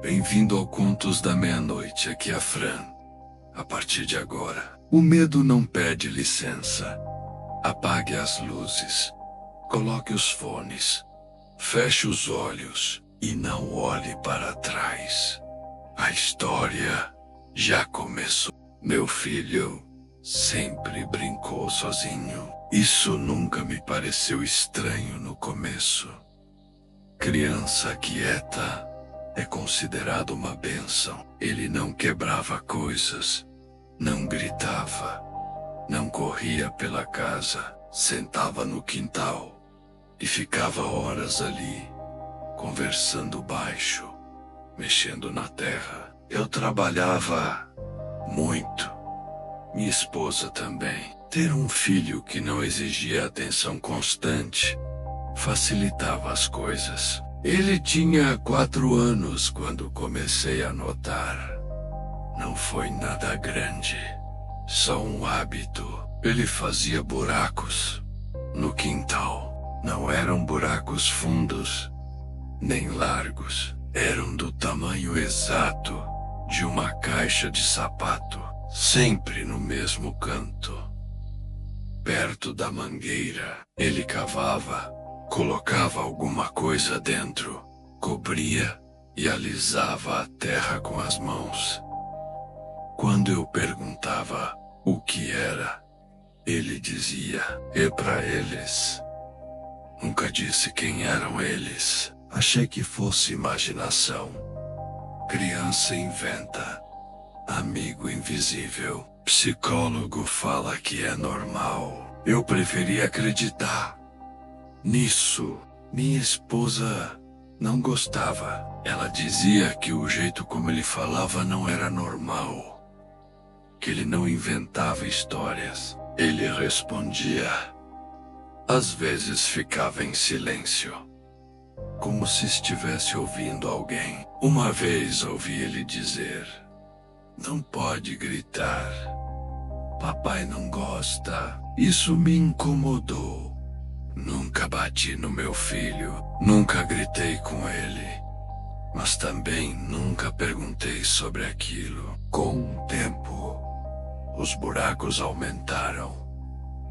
Bem-vindo ao Contos da Meia-Noite, aqui é a Fran. A partir de agora, o medo não pede licença. Apague as luzes, coloque os fones, feche os olhos e não olhe para trás. A história já começou. Meu filho sempre brincou sozinho. Isso nunca me pareceu estranho no começo. Criança quieta é considerado uma bênção. Ele não quebrava coisas, não gritava, não corria pela casa, sentava no quintal e ficava horas ali, conversando baixo, mexendo na terra. Eu trabalhava muito, minha esposa também. Ter um filho que não exigia atenção constante facilitava as coisas. Ele tinha 4 anos quando comecei a notar. Não foi nada grande, só um hábito. Ele fazia buracos no quintal. Não eram buracos fundos, nem largos. Eram do tamanho exato de uma caixa de sapato, sempre no mesmo canto. Perto da mangueira, ele cavava, colocava alguma coisa dentro, cobria e alisava a terra com as mãos. Quando eu perguntava o que era, ele dizia: "É para eles." Nunca disse quem eram eles. Achei que fosse imaginação. Criança inventa. Amigo invisível. Psicólogo fala que é normal. Eu preferia acreditar nisso. Minha esposa não gostava. Ela dizia que o jeito como ele falava não era normal, que ele não inventava histórias. Ele respondia. Às vezes ficava em silêncio, como se estivesse ouvindo alguém. Uma vez ouvi ele dizer: "Não pode gritar. Papai não gosta." Isso me incomodou. Nunca bati no meu filho, nunca gritei com ele, mas também nunca perguntei sobre aquilo. Com o tempo, os buracos aumentaram,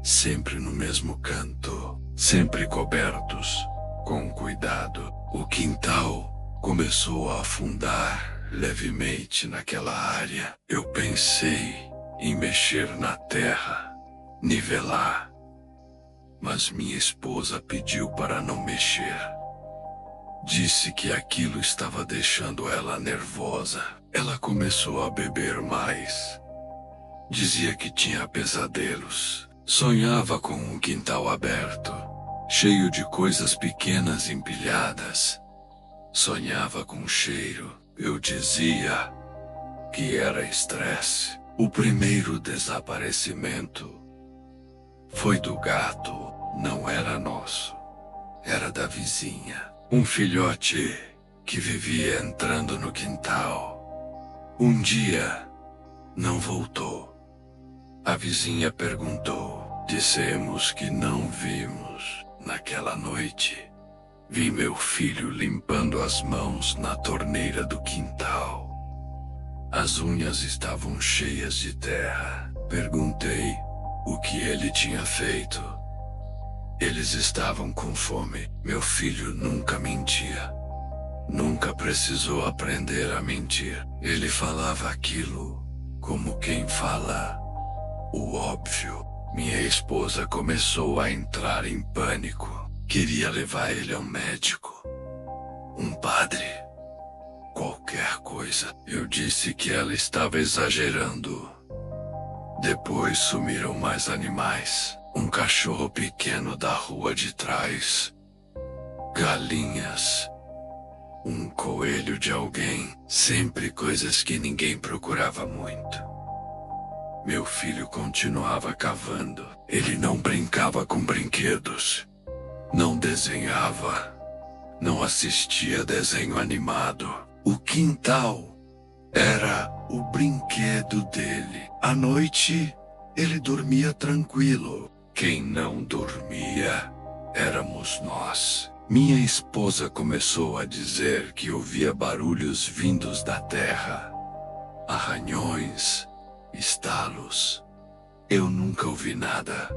sempre no mesmo canto, sempre cobertos, com cuidado. O quintal começou a afundar levemente naquela área. Eu pensei em mexer na terra, nivelar, mas minha esposa pediu para não mexer. Disse que aquilo estava deixando ela nervosa. Ela começou a beber mais. Dizia que tinha pesadelos. Sonhava com um quintal aberto, cheio de coisas pequenas empilhadas. Sonhava com cheiro. Eu dizia que era estresse. O primeiro desaparecimento foi do gato. Não era nosso, era da vizinha. Um filhote que vivia entrando no quintal. Um dia, não voltou. A vizinha perguntou. Dissemos que não vimos. Naquela noite, vi meu filho limpando as mãos na torneira do quintal. As unhas estavam cheias de terra. Perguntei o que ele tinha feito. Eles estavam com fome. Meu filho nunca mentia. Nunca precisou aprender a mentir. Ele falava aquilo como quem fala o óbvio. Minha esposa começou a entrar em pânico. Queria levar ele ao médico, um padre, qualquer coisa. Eu disse que ela estava exagerando. Depois sumiram mais animais. Um cachorro pequeno da rua de trás, galinhas, um coelho de alguém. Sempre coisas que ninguém procurava muito. Meu filho continuava cavando. Ele não brincava com brinquedos, não desenhava, não assistia desenho animado. O quintal era o brinquedo dele. À noite, ele dormia tranquilo. Quem não dormia éramos nós. Minha esposa começou a dizer que ouvia barulhos vindos da terra, arranhões, estalos. Eu nunca ouvi nada,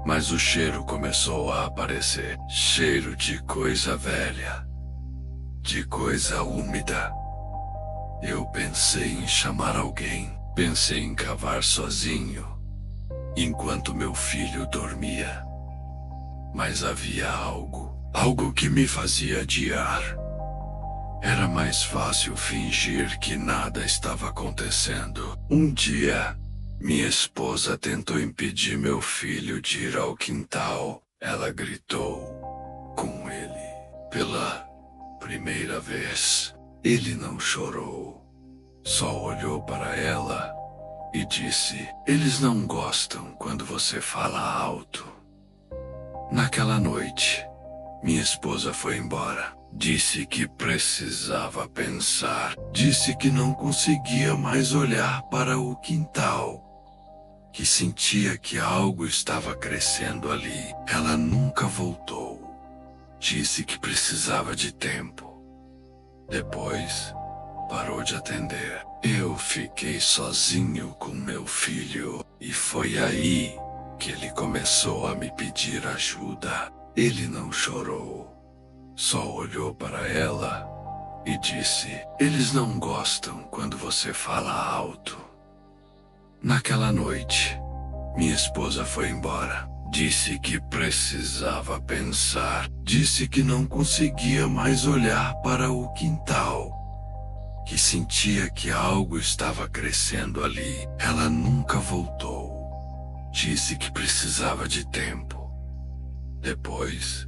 mas o cheiro começou a aparecer. Cheiro de coisa velha, de coisa úmida. Eu pensei em chamar alguém, pensei em cavar sozinho, enquanto meu filho dormia. Mas havia algo que me fazia adiar. Era mais fácil fingir que nada estava acontecendo. Um dia, minha esposa tentou impedir meu filho de ir ao quintal. Ela gritou com ele pela primeira vez. Ele não chorou, só olhou para ela e disse: "Eles não gostam quando você fala alto." Naquela noite, minha esposa foi embora. Disse que precisava pensar. Disse que não conseguia mais olhar para o quintal, que sentia que algo estava crescendo ali. Ela nunca voltou. Disse que precisava de tempo. Depois, parou de atender. Eu fiquei sozinho com meu filho e foi aí que ele começou a me pedir ajuda. Ele não chorou, só olhou para ela e disse: "Eles não gostam quando você fala alto." Naquela noite, minha esposa foi embora. Disse que precisava pensar. Disse que não conseguia mais olhar para o quintal, que sentia que algo estava crescendo ali. Ela nunca voltou. Disse que precisava de tempo. Depois,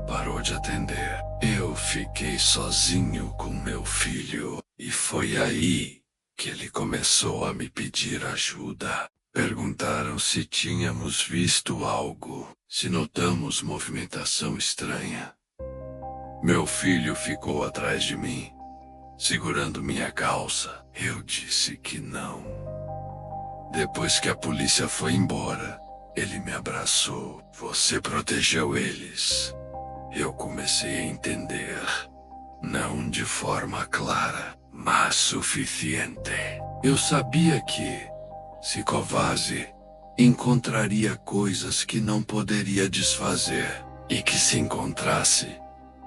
parou de atender. Eu fiquei sozinho com meu filho e foi aí que ele começou a me pedir ajuda. Perguntaram se tínhamos visto algo, se notamos movimentação estranha. Meu filho ficou atrás de mim, segurando minha calça. Eu disse que não. Depois que a polícia foi embora, ele me abraçou. "Você protegeu eles." Eu comecei a entender. Não de forma clara, mas suficiente. Eu sabia que, se covasse, encontraria coisas que não poderia desfazer. E que se encontrasse,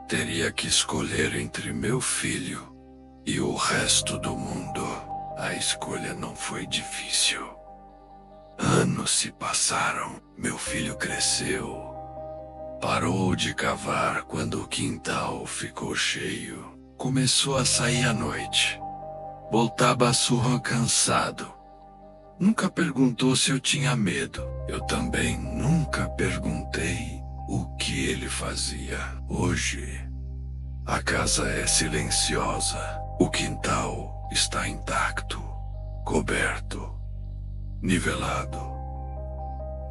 teria que escolher entre meu filho e o resto do mundo. A escolha não foi difícil. Anos se passaram. Meu filho cresceu. Parou de cavar quando o quintal ficou cheio. Começou a sair à noite. Voltava à surra cansado. Nunca perguntou se eu tinha medo. Eu também nunca perguntei o que ele fazia. Hoje, a casa é silenciosa. O quintal está intacto, coberto, nivelado,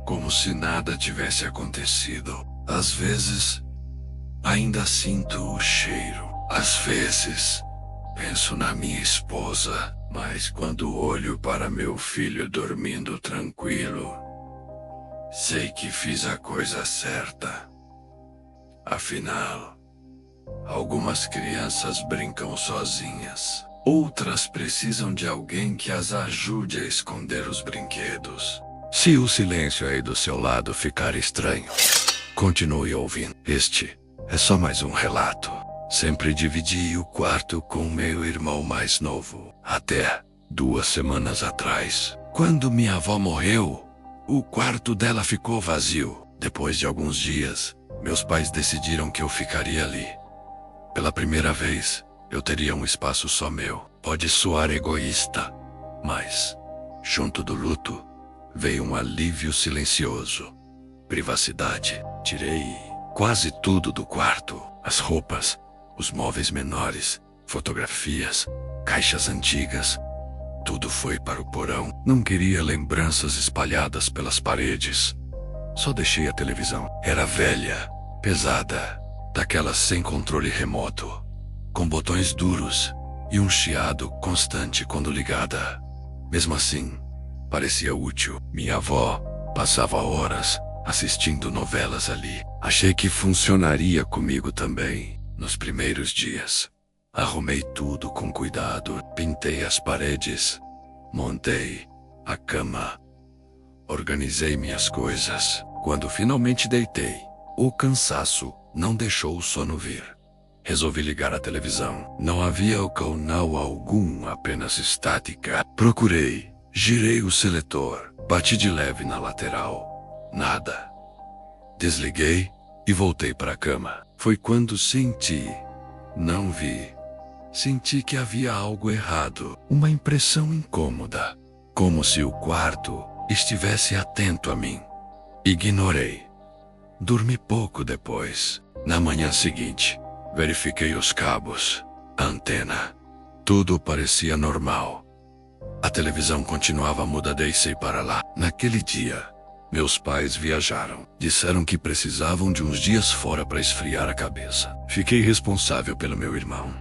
como se nada tivesse acontecido. Às vezes, ainda sinto o cheiro. Às vezes, penso na minha esposa, mas quando olho para meu filho dormindo tranquilo, sei que fiz a coisa certa. Afinal, algumas crianças brincam sozinhas. Outras precisam de alguém que as ajude a esconder os brinquedos. Se o silêncio aí do seu lado ficar estranho, continue ouvindo. Este é só mais um relato. Sempre dividi o quarto com meu irmão mais novo. Até 2 semanas atrás, quando minha avó morreu, o quarto dela ficou vazio. Depois de alguns dias, meus pais decidiram que eu ficaria ali. Pela primeira vez, eu teria um espaço só meu. Pode soar egoísta, mas, junto do luto, veio um alívio silencioso. Privacidade. Tirei quase tudo do quarto. As roupas, os móveis menores, fotografias, caixas antigas. Tudo foi para o porão. Não queria lembranças espalhadas pelas paredes. Só deixei a televisão. Era velha, pesada, daquelas sem controle remoto, com botões duros e um chiado constante quando ligada. Mesmo assim, parecia útil. Minha avó passava horas assistindo novelas ali. Achei que funcionaria comigo também. Nos primeiros dias, arrumei tudo com cuidado, pintei as paredes, montei a cama, organizei minhas coisas. Quando finalmente deitei, o cansaço não deixou o sono vir. Resolvi ligar a televisão. Não havia canal algum, apenas estática. Procurei, girei o seletor, bati de leve na lateral. Nada. Desliguei e voltei para a cama. Foi quando não vi. Senti que havia algo errado, uma impressão incômoda, como se o quarto estivesse atento a mim. Ignorei. Dormi pouco depois. Na manhã seguinte, verifiquei os cabos, a antena. Tudo parecia normal. A televisão continuava muda, deixei para lá. Naquele dia, meus pais viajaram. Disseram que precisavam de uns dias fora para esfriar a cabeça. Fiquei responsável pelo meu irmão,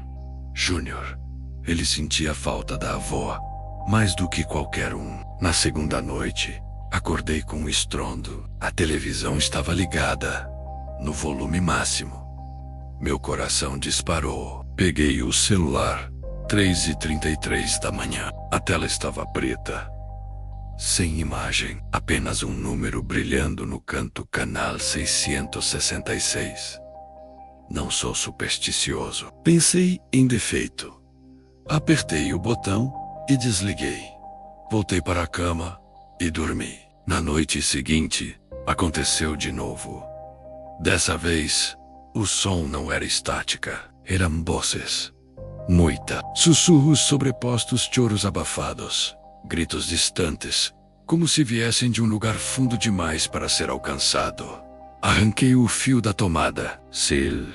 Júnior. Ele sentia falta da avó, mais do que qualquer um. Na segunda noite, acordei com um estrondo. A televisão estava ligada, no volume máximo. Meu coração disparou. Peguei o celular. 3h33 da manhã. A tela estava preta, sem imagem, apenas um número brilhando no canto, canal 666. Não sou supersticioso. Pensei em defeito. Apertei o botão e desliguei. Voltei para a cama e dormi. Na noite seguinte, aconteceu de novo. Dessa vez, o som não era estática, eram vozes. Muita. Sussurros sobrepostos, choros abafados, gritos distantes, como se viessem de um lugar fundo demais para ser alcançado. Arranquei o fio da tomada. Silêncio.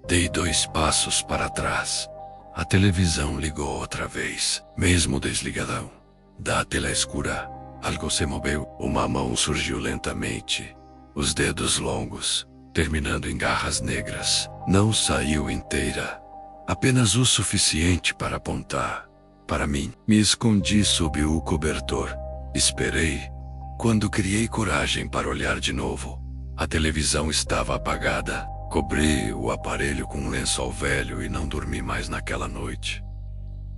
Dei 2 passos para trás. A televisão ligou outra vez, mesmo desligadão. Da tela escura, algo se moveu. Uma mão surgiu lentamente, os dedos longos, terminando em garras negras. Não saiu inteira, apenas o suficiente para apontar para mim. Me escondi sob o cobertor. Esperei. Quando criei coragem para olhar de novo, a televisão estava apagada. Cobri o aparelho com um lençol velho e não dormi mais naquela noite.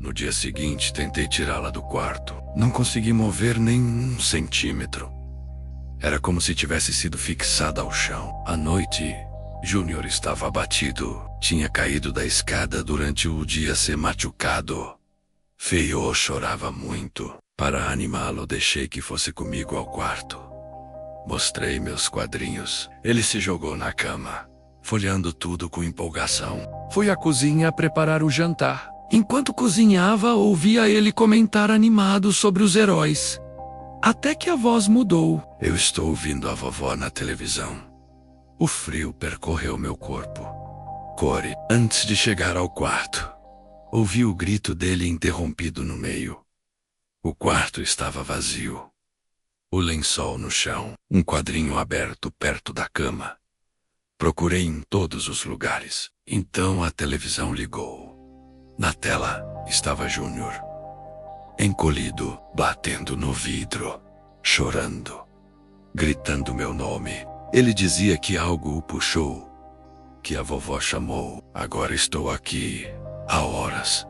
No dia seguinte, tentei tirá-la do quarto. Não consegui mover nem 1 centímetro. Era como se tivesse sido fixada ao chão. À noite, Júnior estava abatido. Tinha caído da escada durante o dia, se machucado. Feio, chorava muito. Para animá-lo, deixei que fosse comigo ao quarto. Mostrei meus quadrinhos. Ele se jogou na cama, folheando tudo com empolgação. Fui à cozinha preparar o jantar. Enquanto cozinhava, ouvia ele comentar animado sobre os heróis. Até que a voz mudou. Eu estou ouvindo a vovó na televisão. O frio percorreu meu corpo. Corre. Antes de chegar ao quarto, ouvi o grito dele interrompido no meio. O quarto estava vazio. O lençol no chão, um quadrinho aberto perto da cama. Procurei em todos os lugares. Então a televisão ligou. Na tela estava Júnior, encolhido, batendo no vidro, chorando, gritando meu nome. Ele dizia que algo o puxou, que a vovó chamou. Agora estou aqui, há horas,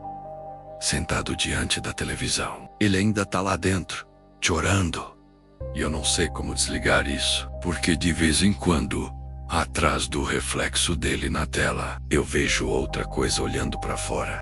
sentado diante da televisão. Ele ainda tá lá dentro, chorando. E eu não sei como desligar isso, porque de vez em quando, atrás do reflexo dele na tela, eu vejo outra coisa olhando para fora.